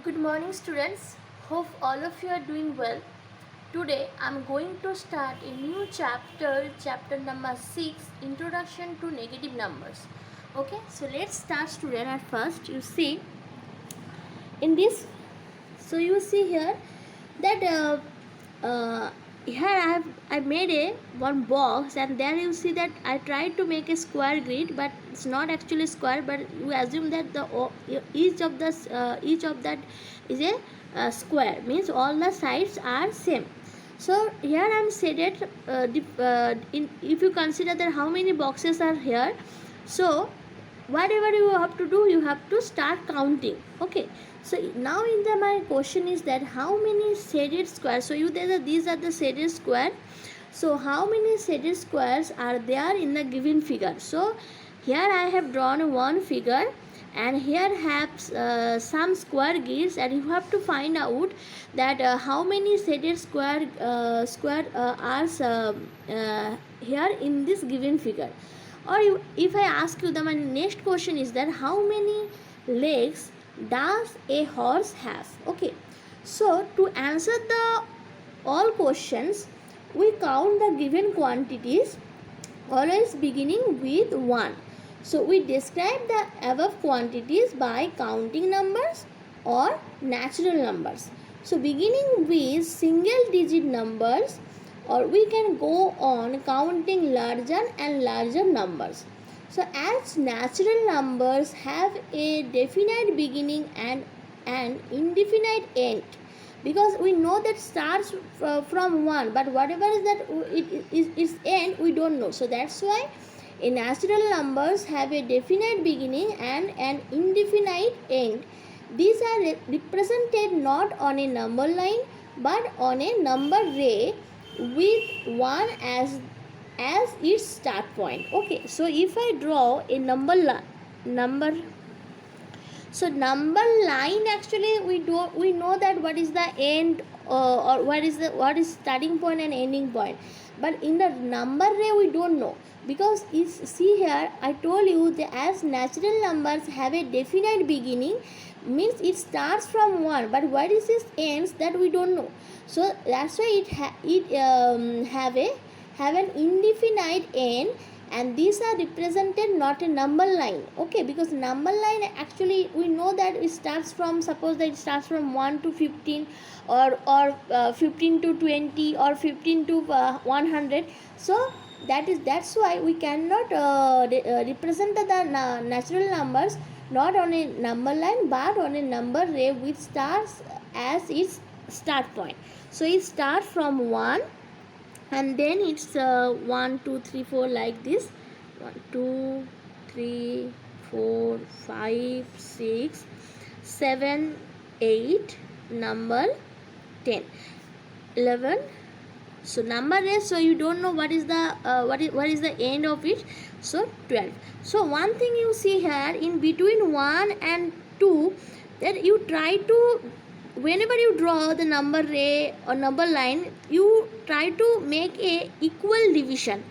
Good morning, students. Hope all of you are doing well. Today I am going to start a new chapter number 6, Introduction to Negative Numbers. Okay, so let's start, student. At first, you see in this, so you see here that here I made a one box, and there you see that I tried to make a square grid, but it's not actually square, but you assume that each of that is a square, means all the sides are same. So here I am said it if you consider that how many boxes are here, so whatever you have to do, you have to start counting. Okay, so now in the my question is that how many shaded squares, so you there these are the shaded square, so how many shaded squares are there in the given figure. So here I have drawn one figure, and here have some square grids, and you have to find out that how many shaded square are here in this given figure. Or if I ask you, the my next question is that how many legs does a horse have. Okay, so to answer the all questions, we count the given quantities, always beginning with 1. So we describe the above quantities by counting numbers or natural numbers. So beginning with single digit numbers, or we can go on counting larger and larger numbers. So as natural numbers have a definite beginning and an indefinite end, because we know that starts from 1, but whatever is that it is its end, we don't know. So that's why a natural numbers have a definite beginning and an indefinite end. These are represented not on a number line but on a number array with 1 as its start point. Okay, so if I draw a number, so number line, actually we know that what is the end or what is starting point and ending point, but in the number array we don't know, because see here I told you that as natural numbers have a definite beginning, means it starts from 1, but what is its ends, that we don't know. So that's why have an indefinite end, and these are represented not a number line. Okay, because number line actually we know that it starts from, suppose that it starts from 1 to 15, or 15 to 20, or 15 to 100. So that's why we cannot represent the natural numbers not on a number line but on a number array which starts as its start point. So it starts from 1, and then it's 1 2 3 4 like this, 1 2 3 4 5 6 7 8, number 10 11. So number is, so you don't know what is the what is the end of it, so 12. So one thing you see here, in between 1 and 2, that you try to, whenever you draw the number array or number line, you try to make a equal division.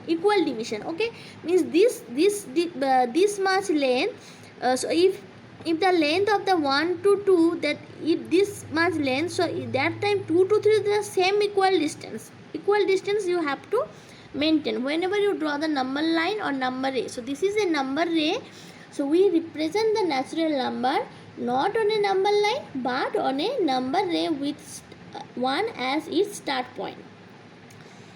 Okay, means this much length, so if the length of the 1 to 2, that if this much length, so that time 2 to 3 is the same equal distance you have to maintain whenever you draw the number line or number array. So this is a number array, so we represent the natural number not on a number line but on a number array with 1 as its start point.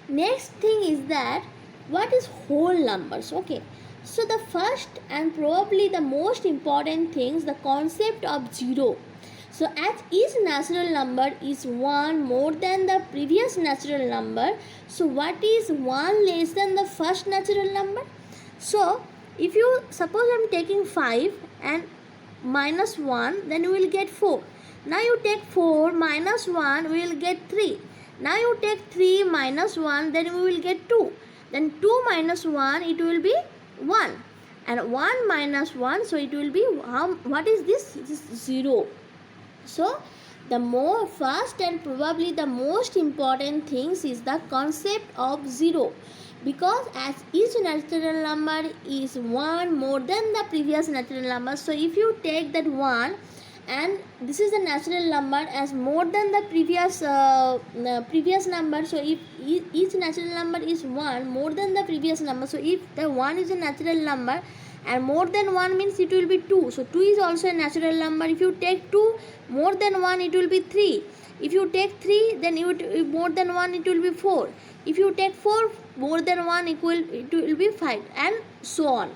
Next thing is that what is whole numbers. Okay, so the first and probably the most important thing is the concept of zero. So as each natural number is 1 more than the previous natural number, so what is 1 less than the first natural number? So if you suppose I am taking 5 and minus 1, then you will get 4. Now you take 4 minus 1, we will get 3. Now you take 3 minus 1, then we will get 2. Then 2 minus 1, it will be 1. And 1 minus 1, so it will be, what is this? It is 0. So the first and probably the most important things is the concept of 0, because as each natural number is 1 more than the previous natural number, so if you take that 1 and this is the natural number as more than the previous number. So if each natural number is 1 more than the previous number, so if the 1 is a natural number and more than 1 means it will be 2, so 2 is also a natural number. If you take 2 more than 1 it will be 3. If you take 3 then more than 1 it will be 4. If you take 4 more than 1 it will be 5, and so on.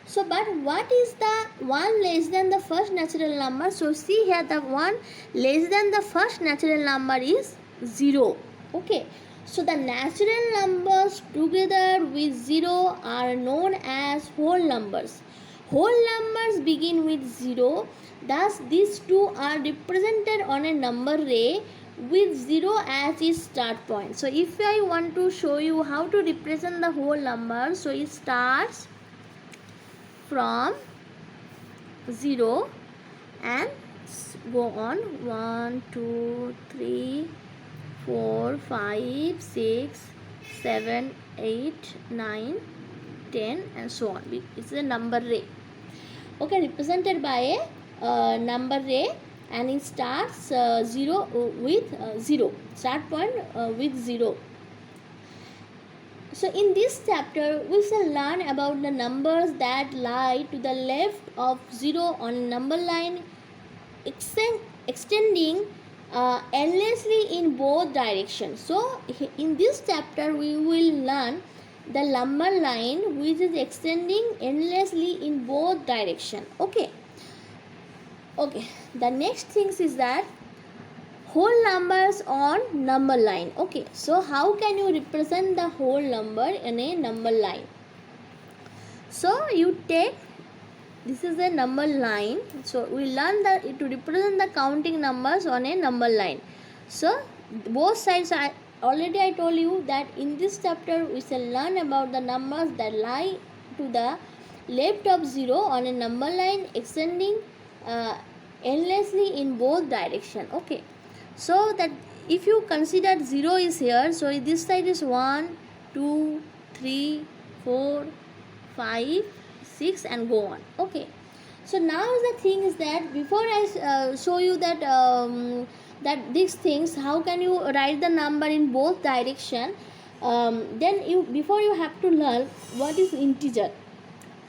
So but what is the 1 less than the first natural number? So see here, the 1 less than the first natural number is 0. Okay, so the natural numbers together with 0 are known as whole numbers. Whole numbers begin with 0, thus these two are represented on a number array with 0 as its start point. So if I want to show you how to represent the whole number, so it starts from 0 and go on 1 2 3 4 5 6 7 8 9 10 and so on. It's a number array, okay, represented by a number array, and it starts 0 with 0, start point with 0. So in this chapter we shall learn about the numbers that lie to the left of 0 on a number line, extending endlessly in both directions. So in this chapter we will learn the number line which is extending endlessly in both directions. Okay, the next things is that whole numbers on number line. Okay, so how can you represent the whole number in a number line? So you take, this is a number line, so we learn that to represent the counting numbers on a number line. So both sides, I told you that in this chapter we shall learn about the numbers that lie to the left of 0 on a number line, extending endlessly in both directions. Okay, so that if you consider 0 is here, so this side is 1 2 3 4 5 6 and go on. Okay, so now the thing is that before I show you that that these things, how can you write the number in both direction, then before you have to learn what is integer.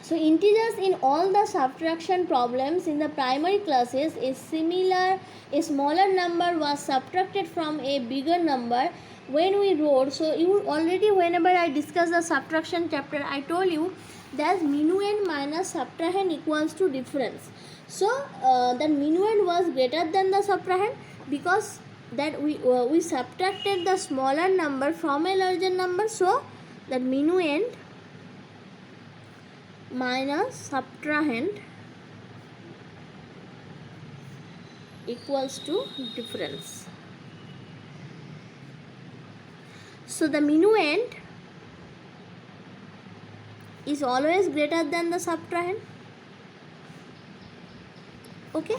So integers in all the subtraction problems in the primary classes, a smaller number was subtracted from a bigger number when we wrote. So you already, whenever I discuss the subtraction chapter, I told you that minuend minus subtrahend equals to difference. So the minuend was greater than the subtrahend because that we subtracted the smaller number from a larger number. So that minuend minus subtrahend equals to difference. So the minuend is always greater than the subtrahend. Okay,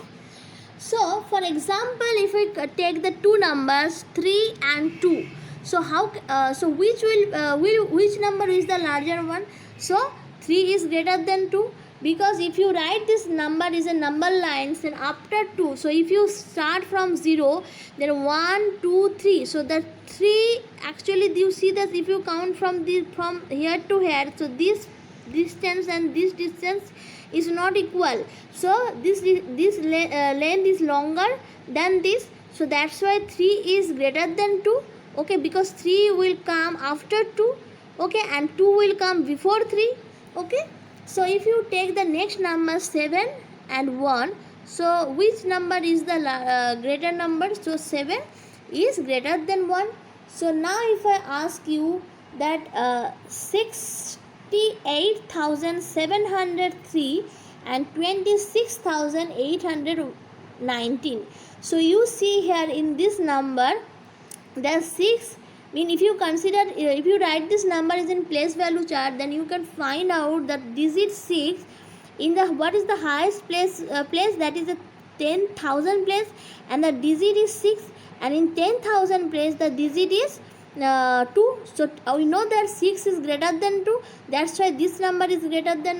so for example, if we take the two numbers 3 and 2, so how so which which number is the larger one? So 3 is greater than 2, because if you write this number is a number line, then after 2, so if you start from 0, then 1 2 3, so the 3 actually, you see that if you count from here to here, so this distance and this distance is not equal, so this length is longer than this, so that's why 3 is greater than 2. Okay, because 3 will come after 2, okay, and 2 will come before 3. Okay, so if you take the next number 7 and 1, so which number is the greater number? So 7 is greater than 1. So now if I ask you that 68,703 and 26,819, so you see here in this number the 6, if you consider, if you write this number is in place value chart, then you can find out that digit 6 in the, what is the highest place, that is the 10,000 place, and the digit is 6, and in 10,000 place the digit is 2. So we know that 6 is greater than 2, that's why this number is greater than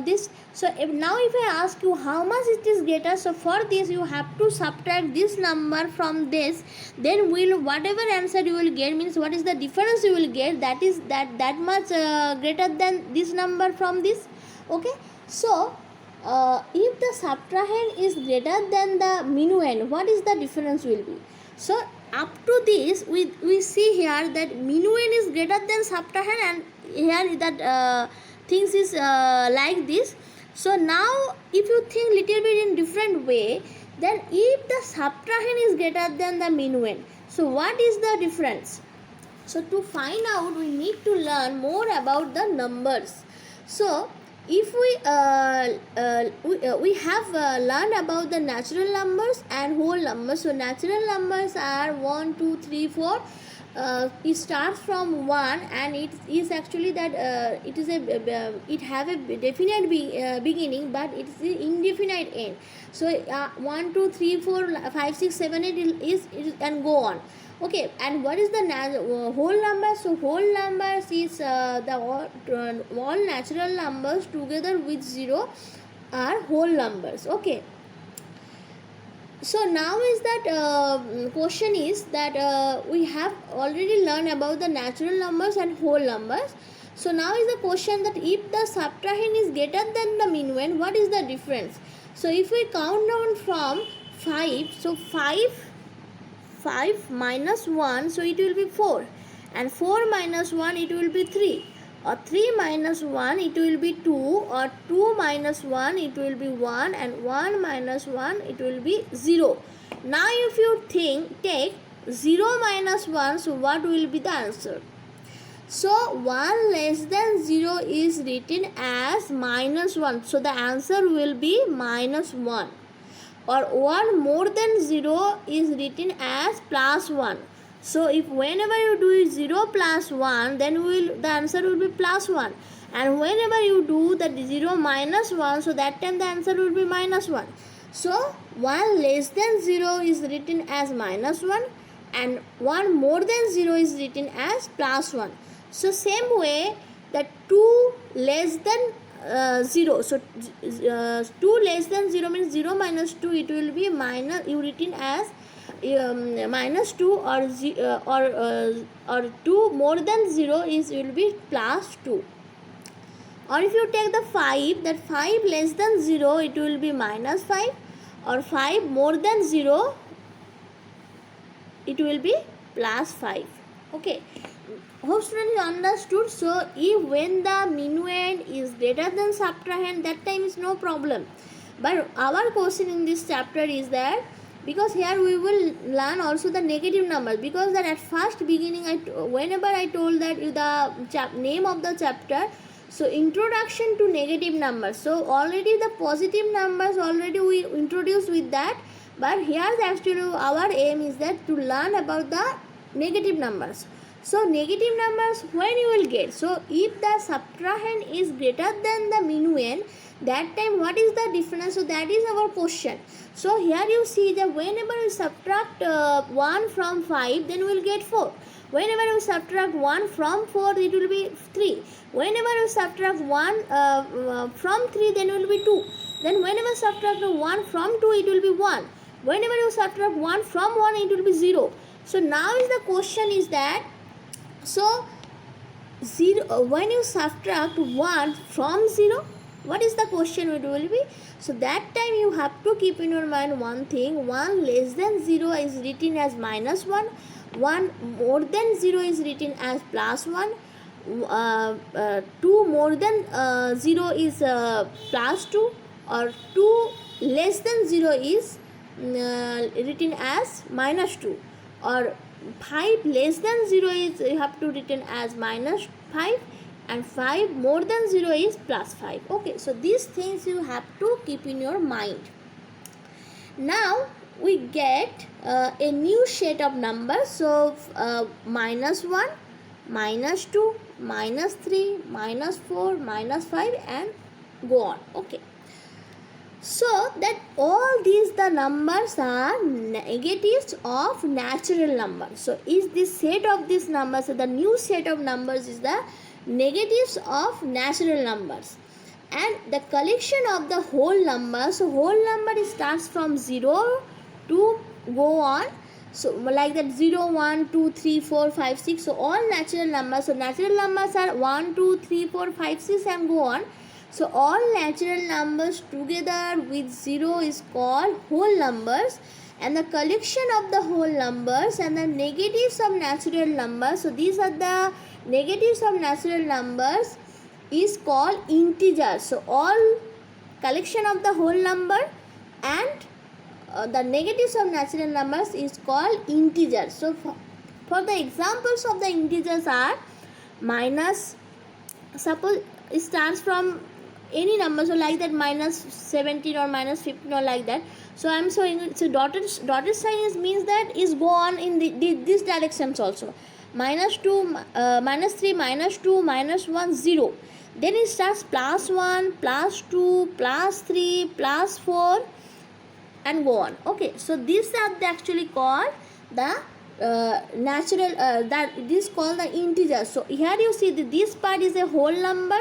this. So now if I ask you how much it is greater, so for this you have to subtract this number from this, then will whatever answer you will get, means what is the difference you will get, that is that much greater than this number from this. Okay, so if the subtrahend is greater than the minuend, what is the difference will be? So up to this we see here that minuend is greater than subtrahend, and here that things is like this. So now if you think little bit in different way, then if the subtrahend is greater than the minuend, so what is the difference? So to find out, we need to learn more about the numbers. So if we have learned about the natural numbers and whole numbers. So natural numbers are 1, 2, 3, 4. It starts from 1, and it is actually that it is it have a definite beginning, but it is indefinite end. So 1, 2, 3, 4, 5, 6, 7, 8 is and go on. Okay, and what is the whole number? So whole numbers is all natural numbers together with 0 are whole numbers. Okay, so now is that question is that we have already learned about the natural numbers and whole numbers. So now is the question that if the subtrahend is greater than the minuend, what is the difference? So if we count down from 5, so 5 minus 1, so it will be 4, and 4 minus 1 it will be 3, or 3 minus 1 it will be 2, or 2 minus 1 it will be 1, and 1 minus 1 it will be 0. Now if you take 0 minus 1, so what will be the answer? So 1 less than 0 is written as minus 1, so the answer will be minus 1. Or 1 more than 0 is written as plus 1. So if whenever you do 0 plus 1, then the answer will be plus 1. And whenever you do that 0 minus 1, so that time the answer will be minus 1. So 1 less than 0 is written as minus 1, and 1 more than 0 is written as plus 1. So same way that 2 less than 0, so 2 less than 0 means 0 minus 2, it will be minus, you written as minus 2, or 2 more than 0 is will be plus 2. Or if you take the 5, that 5 less than 0, it will be minus 5, or 5 more than 0, it will be plus 5. Okay, hope students you understood. So if when the minuend is greater than subtrahend, that time is no problem. But our question in this chapter is that, because here we will learn also the negative numbers, because that at first beginning whenever I told that the name of the chapter, so introduction to negative numbers, so already the positive numbers already we introduced with that, but here actually our aim is that to learn about the negative numbers. So negative numbers when you will get, so if the subtrahend is greater than the minuend, that time what is the difference? So that is our question. So here you see that whenever you subtract 1 from 5, then we will get 4. Whenever you subtract 1 from 4, it will be 3. Whenever you subtract 1 from 3, then it will be 2. Then whenever you subtract 1 from 2, it will be 1. Whenever you subtract 1 from 1, it will be 0. So now is the question is that, so 0 when you subtract 1 from 0, what is the question it will be? So that time you have to keep in your mind one thing: 1 less than 0 is written as minus 1, 1 more than 0 is written as plus 1, 2 more than 0 is plus 2, or 2 less than 0 is written as minus 2, or 5 less than 0 is you have to written as minus 5, and 5 more than 0 is plus 5. Okay, so these things you have to keep in your mind. Now we get a new set of numbers. So minus 1, minus 2, minus 3, minus 4, minus 5, and go on. Okay, So that all these the numbers are negatives of natural numbers. So is this set of these numbers, so the new set of numbers is the negatives of natural numbers, and the collection of the whole number. So whole number starts from 0 to go on. So like that 0, 1, 2, 3, 4, 5, 6. So all natural numbers. So natural numbers are 1, 2, 3, 4, 5, 6 and go on. So all natural numbers together with 0 is called whole numbers, and the collection of the whole numbers and the negatives of natural numbers. So these are the negatives of natural numbers is called integers. So all collection of the whole number and the negatives of natural numbers is called integers. So for the examples of the integers are minus, suppose it starts from any number, so like that minus 17 or minus 15 or like that. So I am showing, so dotted sign is means that is go on in this directions also. Minus 2, minus 3, minus 2, minus 1, 0. Then it starts plus 1, plus 2, plus 3, plus 4 and go on. Okay, so these are actually called the natural that this called the integers. So here you see that this part is a whole number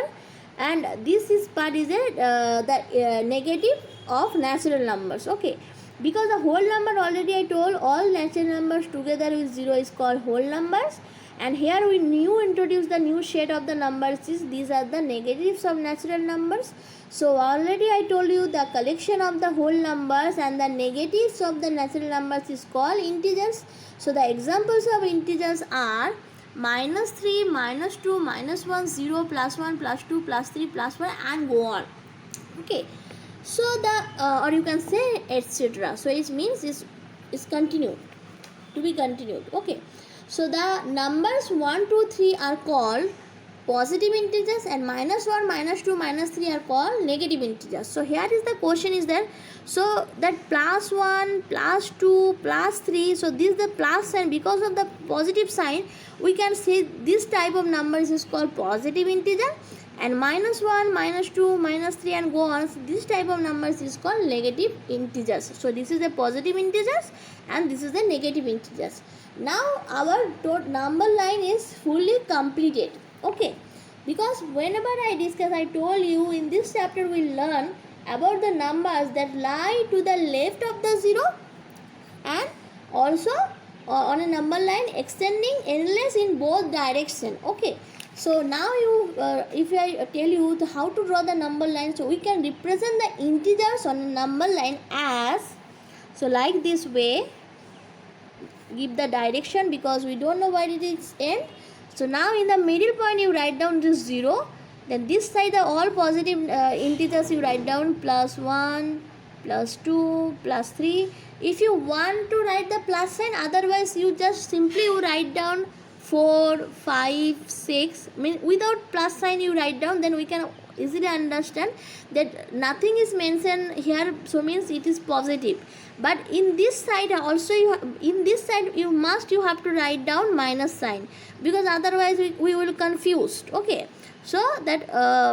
and this is part is a negative of natural numbers. Okay, because the whole number already I told all natural numbers together with 0 is called whole numbers, and here we introduce the new set of the numbers is these are the negatives of natural numbers. So already I told you the collection of the whole numbers and the negatives of the natural numbers is called integers. So the examples of integers are minus 3, minus 2, minus 1, 0, plus 1, plus 2, plus 3, plus 1 and go on. Okay, so the or you can say etc. So it means is continued, to be continued. Okay, so the numbers 1, 2, 3 are called positive integers and minus 1, minus 2, minus 3 are called negative integers. So here is the question is there. So that plus 1, plus 2, plus 3, so this is the plus sign. Because of the positive sign we can say this type of numbers is called positive integer, and minus 1, minus 2, minus 3 and go on, so this type of numbers is called negative integers. So this is the positive integers and this is the negative integers. Now our number line is fully completed. Okay, because whenever I discuss, I told you in this chapter we learn about the numbers that lie to the left of the 0 and also on a number line extending endless in both direction. Okay, so now you if I tell you how to draw the number line, so we can represent the integers on a number line as, so like this way, give the direction because we don't know where it is end. So now in the middle point you write down this 0, then this side the all positive integers you write down plus 1, plus 2, plus 3. If you want to write the plus sign, otherwise you just simply you write down 4, 5, 6. I mean without plus sign you write down, then we can easily understand that nothing is mentioned here, so means it is positive. But in this side also you have to write down minus sign, because otherwise we will confused. Okay, so that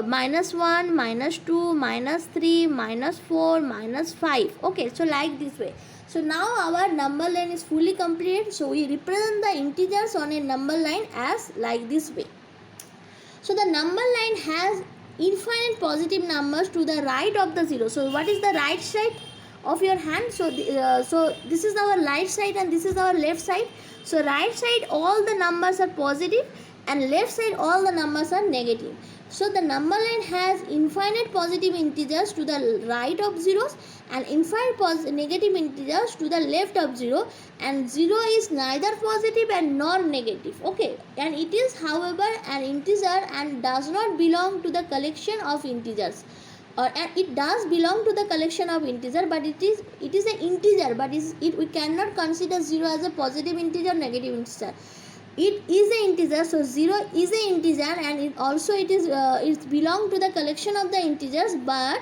minus 1, minus 2, minus 3, minus 4, minus 5. Okay, so like this way. So now our number line is fully complete. So we represent the integers on a number line as like this way. So the number line has infinite positive numbers to the right of the 0. So what is the right side of your hand? So this is our right side and this is our left side. So right side all the numbers are positive and left side all the numbers are negative. So the number line has infinite positive integers to the right of zeros and infinite negative integers to the left of 0, and 0 is neither positive and nor negative. Okay, and it is however an integer and does not belong to the collection of integers, or and it does belong to the collection of integer, but it is an integer, but we cannot consider 0 as a positive integer, negative integer. It is an integer, so 0 is an integer, and it belong to the collection of the integers, but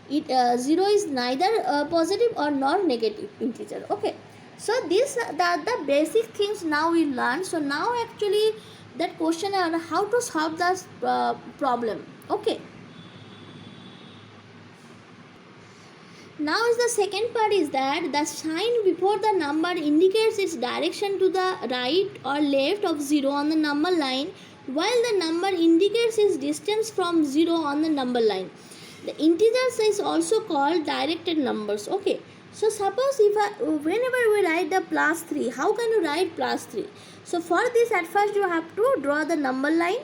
0 is neither positive or nor negative integer. Okay, so these are the basic things now we learn. So now actually that question on how to solve this problem. Okay, Now is the second part is that the sign before the number indicates its direction to the right or left of 0 on the number line, while the number indicates its distance from 0 on the number line. The integers is also called directed numbers. Okay, so suppose whenever we write the plus 3, how can you write plus 3? So for this, at first you have to draw the number line.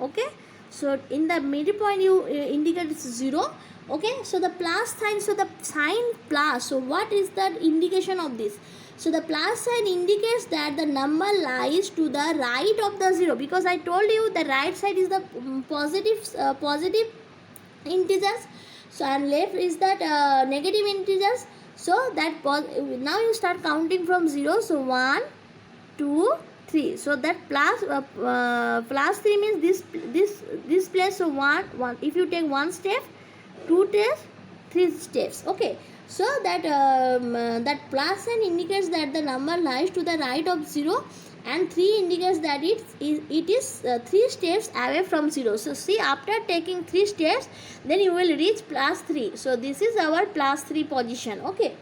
Okay, so in the middle point you indicate 0. Okay, so the plus sign, so the sign plus, so what is the indication of this? So the plus sign indicates that the number lies to the right of the 0, because I told you the right side is the positive integers, so and left is that negative integers. So that now you start counting from 0. So 1 2 3, so that plus 3 means this place. So 1, if you take 1 step, 2 steps, 3 steps. Okay, so that that plus sign indicates that the number lies to the right of 0, and 3 indicates that it is 3 steps away from 0. So see, after taking 3 steps, then you will reach plus 3. So this is our plus 3 position. Okay,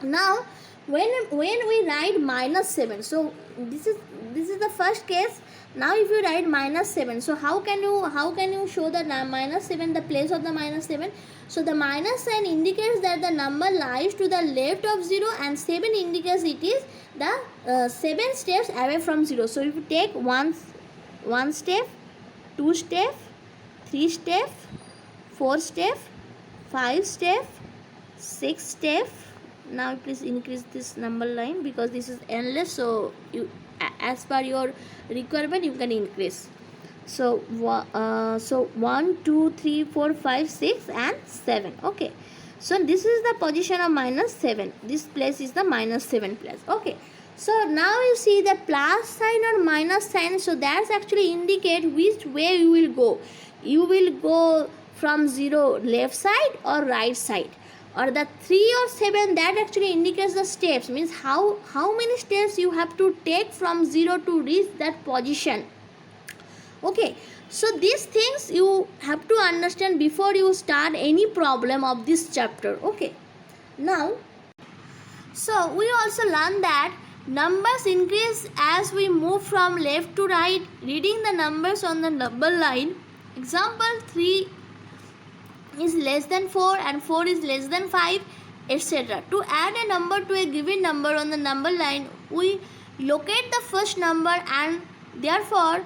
now when we write minus 7, so this is the first case. Now if you write minus 7, so how can you show the minus 7, the place of the minus 7? So the minus sign indicates that the number lies to the left of 0, and 7 indicates it is the 7 steps away from 0. So if you take one step, 2 step, 3 step, 4 step, 5 step, 6 step. Now please increase this number line because this is endless, so you, as per your requirement, you can increase. So 1 2 3 4 5 6 and 7. Okay, so this is the position of minus 7. This place is the minus 7 place. Okay, so now you see the plus sign or minus sign, so that's actually indicate which way you will go. You will go from 0 left side or right side, or the 3 or 7, that actually indicates the steps, means how many steps you have to take from 0 to reach that position. Okay, so these things you have to understand before you start any problem of this chapter. Okay, now, so we also learned that numbers increase as we move from left to right, reading the numbers on the number line. Example, 3 is less than 4 and 4 is less than 5, etc. To add a number to a given number on the number line, we locate the first number and therefore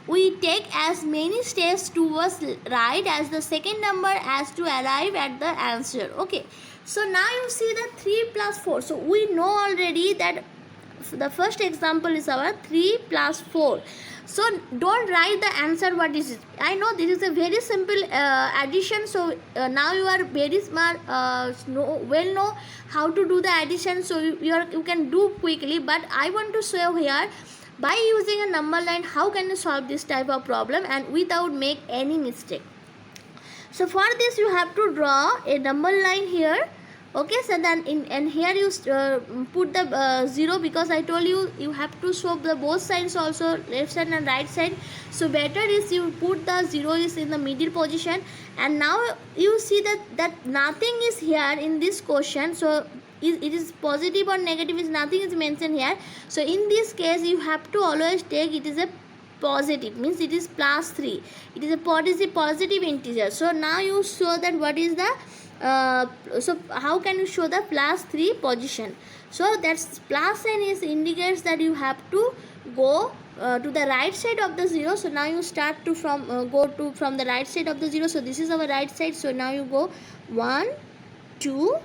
we take as many steps towards right as the second number as to arrive at the answer. Okay, so now you see the 3 plus 4. So we know already that the first example is our 3 plus 4. So don't write the answer what is it. I know this is a very simple addition, so now you are very smart, know how to do the addition, so you can do quickly. But I want to show here, by using a number line, how can you solve this type of problem and without make any mistake. So for this you have to draw a number line here. Okay, so then and here you put the 0, because I told you have to show the both sides also, left side and right side. So better is you put the 0 is in the middle position. And now you see that nothing is here in this question. So it is positive or negative, is nothing is mentioned here. So in this case you have to always take it is a positive, means it is plus 3. It is a positive integer. So now you show that what is the so how can you show the plus 3 position? So that's plus sign is indicates that you have to go to the right side of the 0. So now you start to from the right side of the 0. So this is our right side. So now you go 1 2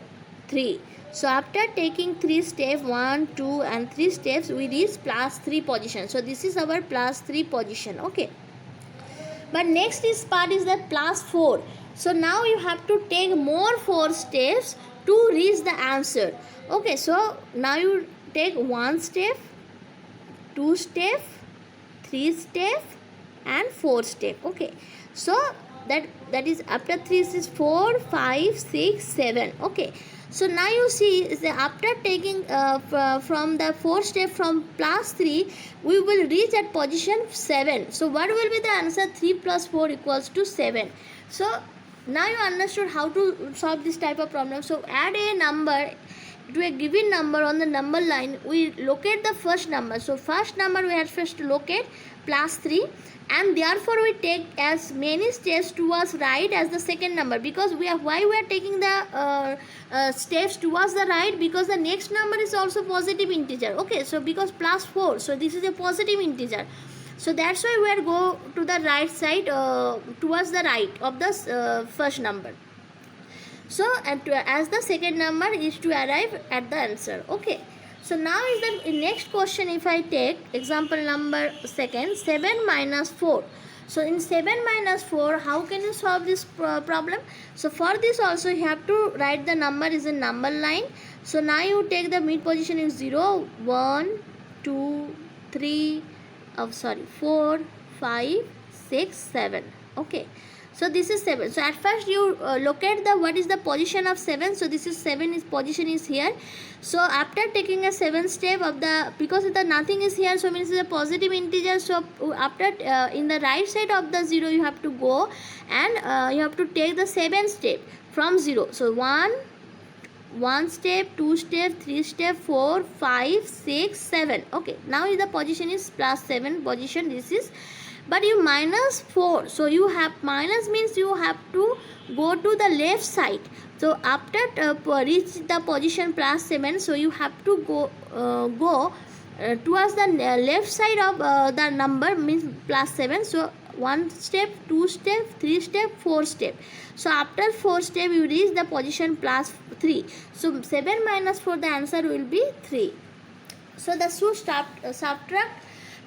3. So after taking 3 steps, 1 2 and 3 steps, we reach plus 3 position. So this is our plus 3 position. Okay, but next part is the plus 4. So now you have to take more 4 steps to reach the answer. Okay, so now you take 1 step, 2 step, 3 step and 4 step. Okay, so that is after 3 is 4 5 6 7. Okay, so now you see is that after taking from the 4 step from plus 3, we will reach at position 7. So what will be the answer? 3 plus 4 equals to 7. So Now you understood how to solve this type of problem. So add a number to a given number on the number line. We locate the first number. So first number we have first to locate plus 3, and therefore we take as many steps towards right as the second number, because we are, why we are taking the steps towards the right, because the next number is also positive integer. Okay, so because plus 4, so this is a positive integer, so that's why we are go to the right side, towards the right of the first number. So as the second number is to arrive at the answer. Okay, so now is the next question. If I take example number second, 7 minus 4. So in 7 minus 4, how can you solve this problem? So for this also you have to write the number is a number line. So now you take the mid position is 0, 1, 2, 3, 4, 5, 6, 7. Okay, so this is 7. So at first you locate the what is the position of 7. So this is 7 is position is here. So after taking a 7 step of the, because the nothing is here, so means it's a positive integer. So after in the right side of the 0 you have to go, and you have to take the 7 step from 0. So 1 step, 2 step, 3 step, 4, 5, 6, 7. Okay, now the position is plus 7 position. This is, but you minus 4, so you have minus means you have to go to the left side. So after reach the position plus 7, so you have to go towards the left side of the number means plus 7. So 1 step, 2 step, 3 step, 4 step. So after 4 step you reach the position plus 3. So 7 minus 4, the answer will be 3. So the subtract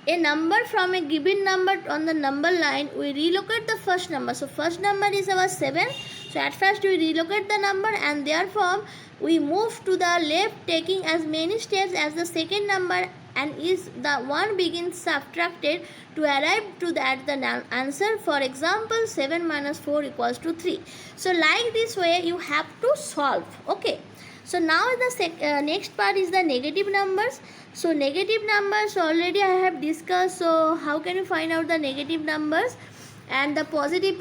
a number from a given number on the number line. We relocate the first number. So first number is our 7. So at first we relocate the number, and therefore we move to the left, taking as many steps as the second number, and is the one begins subtracted to arrive to that the answer. For example, 7 minus 4 equals to 3. So like this way you have to solve. Okay, so now the next part is the negative numbers. So negative numbers already I have discussed. So how can you find out the negative numbers? And the positive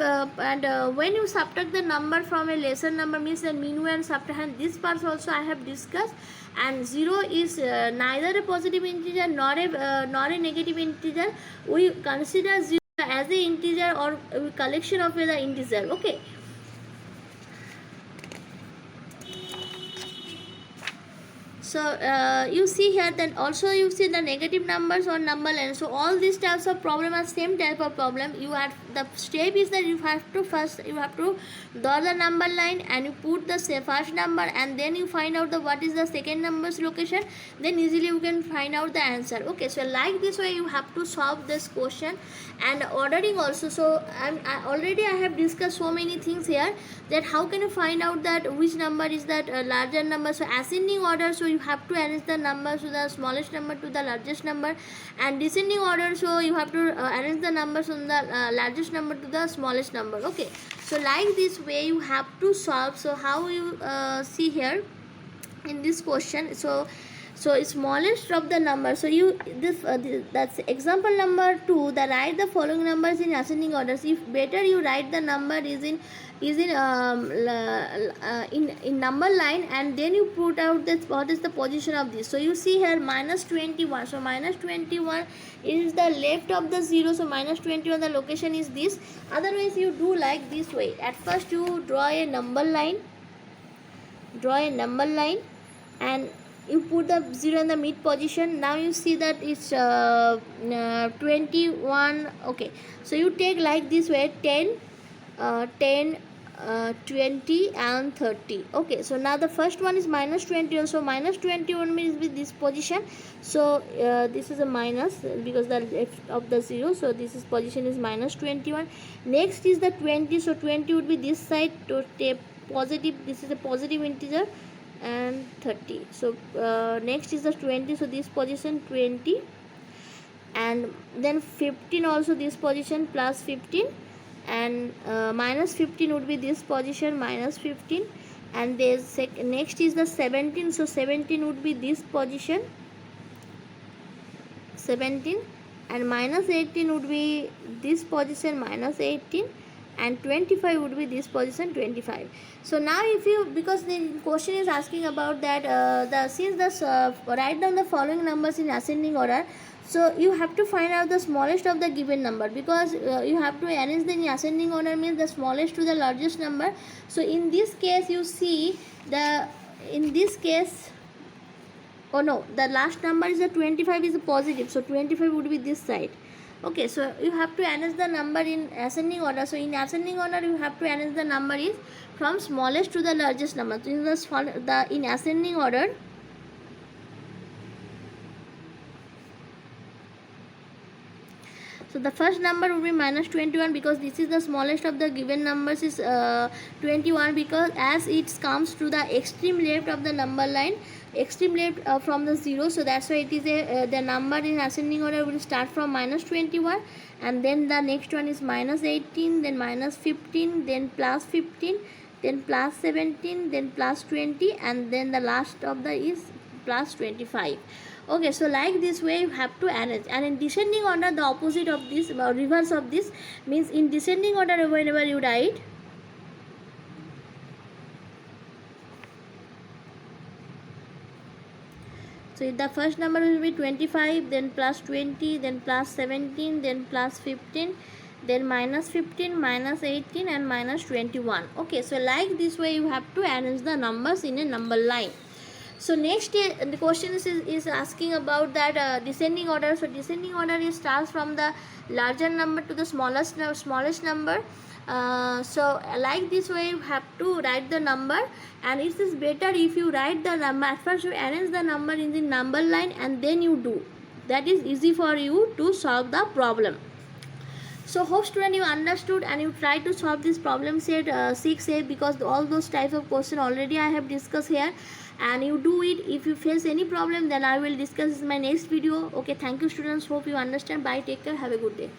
when you subtract the number from a lesser number, means the mean and subtract, this part also I have discussed. And 0 is neither a positive integer nor a negative integer. We consider 0 as a integer or a collection of the integer. Okay, so you see here, then also you see the negative numbers on number line. So all these types of problem are same type of problem. You have, the step is that you have to first you have to draw the number line, and you put the first number, and then you find out the what is the second number's location. Then easily you can find out the answer. Okay, so like this way you have to solve this question. And ordering also. So already I have discussed so many things here, that how can you find out that which number is that larger number. So ascending order, so you have to arrange the numbers to the smallest number to the largest number, and descending order, so you have to arrange the numbers from the largest number to the smallest number. Okay, so like this way you have to solve. So how you see here in this question, so smallest of the number. So you that's example number 2, the write the following numbers in ascending orders. If better you write the number is in number line, and then you put out this what is the position of this. So you see here minus 21. So minus 21 is the left of the 0. So minus 21, the location is this. Otherwise you do like this way. At first you draw a number line, and you put the 0 in the mid position. Now you see that it's 21. Okay, so you take like this way, 10, 20 and 30. Okay, so now the first one is minus 21. So minus 21 means with this position. So this is a minus because the left of the 0. So this is position is minus 21. Next is the 20. So 20 would be this side to take positive. This is a positive integer. And 30. So next is the 20. So this position 20, and then 15 also this position plus 15, and minus 15 would be this position minus 15, and there's next is the 17. So 17 would be this position 17, and minus 18 would be this position minus 18, and 25 would be this position 25. So now if you, because the question is asking about that write down the following numbers in ascending order, so you have to find out the smallest of the given number, because you have to arrange the in ascending order, means the smallest to the largest number. So in this case you see in this case, oh no, the last number is a 25 is a positive, so 25 would be this side. Okay, so you have to arrange the number in ascending order. So in ascending order you have to arrange the number is from smallest to the largest number. So in ascending order, so the first number will be minus 21, because this is the smallest of the given numbers is 21, because as it comes to the extreme left of the number line, extreme left from the 0, so that's why it is the number in ascending order will start from minus 21, and then the next one is minus 18, then minus 15, then plus 15, then plus 17, then plus 20, and then the last of the is plus 25. Okay, so like this way you have to arrange. And in descending order, the opposite of this or reverse of this, means in descending order whenever you write, so the first number will be 25, then plus 20, then plus 17, then plus 15, then minus 15, minus 18, and minus 21. Okay, so like this way you have to arrange the numbers in a number line. So next the question is asking about that descending order. So descending order is starts from the larger number to the smallest number. So like this way you have to write the number, and it is better if you write the number at first, you arrange the number in the number line and then you do. That is easy for you to solve the problem. So hope student you understood and you try to solve this problem set 6a, because all those types of question already I have discussed here, and you do it. If you face any problem, then I will discuss in my next video. Okay, thank you students, hope you understand. Bye, take care, have a good day.